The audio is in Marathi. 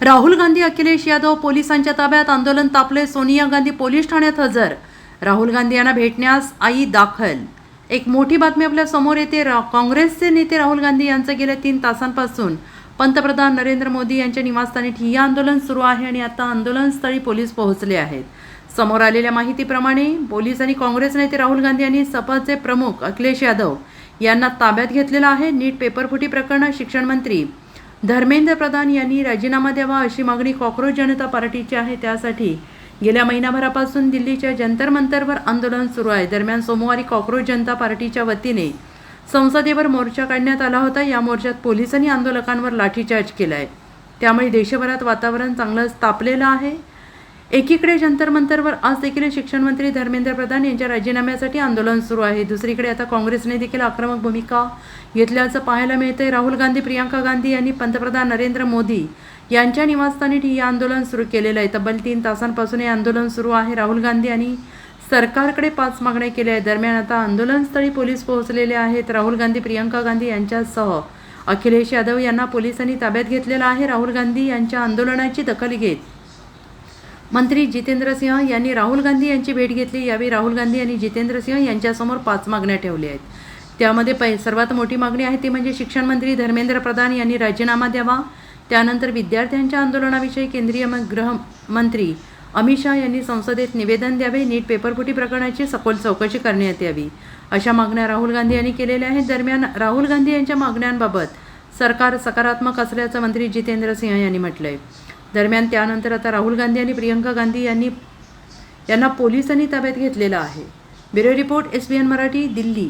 राहुल गांधी अखिलेश यादव पोलिसांच्या ताब्यात, आंदोलन तापले, सोनिया गांधी पोलीस ठाण्यात हजर, राहुल गांधी यांना भेटण्यास आई दाखल। एक मोठी बातमी आपल्या समोर येते। काँग्रेसचे नेते राहुल गांधी यांचं गेल्या 3 तासांपासून पंतप्रधान नरेंद्र मोदी यांच्या निवासस्थानी ठिय्या आंदोलन सुरू आहे आणि आता आंदोलनस्थळी पोलीस पोहोचले आहेत। समोर आलेल्या माहितीप्रमाणे पोलीस आणि काँग्रेस नेते राहुल गांधी यांनी सपाचे प्रमुख अखिलेश यादव यांना ताब्यात घेतलेलं आहे। नीट पेपरफुटी प्रकरणात शिक्षण मंत्री धर्मेंद्र प्रधान यांनी राजीनामा द्यावा अशी मागणी कॉक्रोच जनता पार्टीची आहे। त्यासाठी गेल्या महिनाभरापासून दिल्लीच्या जंतर मंतरवर आंदोलन सुरू आहे। दरम्यान सोमवारी कॉक्रोच जनता पार्टीच्या वतीने संसदेवर मोर्चा काढण्यात आला होता। या मोर्चात पोलिसांनी आंदोलकांवर लाठीचार्ज केला आहे। त्यामुळे देशभरात वातावरण चांगलंच तापलेलं आहे। एकीकडे जंतर मंतरवर आज देखील शिक्षण मंत्री धर्मेंद्र प्रधान यांच्या राजीनाम्यासाठी आंदोलन सुरू आहे। दुसरीकडे आता काँग्रेसने देखील आक्रमक भूमिका घेतल्याचं पाहायला मिळतंय। राहुल गांधी, प्रियंका गांधी यांनी पंतप्रधान नरेंद्र मोदी यांच्या निवासस्थानी ठिय्या आंदोलन सुरू केलेलं आहे। तब्बल 3 तासांपासून हे आंदोलन सुरू आहे। राहुल गांधी यांनी सरकारकडे 5 मागण्या केल्या आहेत। दरम्यान आता आंदोलनस्थळी पोलीस पोहोचलेले आहेत। राहुल गांधी, प्रियंका गांधी यांच्यासह अखिलेश यादव यांना पोलिसांनी ताब्यात घेतलेलं आहे। राहुल गांधी यांच्या आंदोलनाची दखल घेत मंत्री जितेंद्र सिंह यांनी राहुल गांधी यांची भेट घेतली। यावेळी राहुल गांधी यांनी जितेंद्र सिंह यांच्यासमोर 5 मागण्या ठेवल्या आहेत। त्यामध्ये सर्वात मोठी मागणी आहे ती म्हणजे शिक्षण मंत्री धर्मेंद्र प्रधान यांनी राजीनामा द्यावा। त्यानंतर विद्यार्थ्यांच्या आंदोलनाविषयी केंद्रीय गृहमंत्री अमित शाह यांनी संसदेत निवेदन द्यावे। नीट पेपरफुटी प्रकरणाची सखोल चौकशी करण्यात यावी अशा मागण्या राहुल गांधी यांनी केलेल्या आहेत। दरम्यान राहुल गांधी यांच्या मागण्यांबाबत सरकार सकारात्मक असल्याचं मंत्री जितेंद्र सिंह यांनी म्हटलंय। दरम्यान त्यानंतर आता राहुल गांधी आणि प्रियंका गांधी यांना पोलिसांनी ताब्यात घेतलेलं आहे। Bureau report, SBN Marathi, Delhi.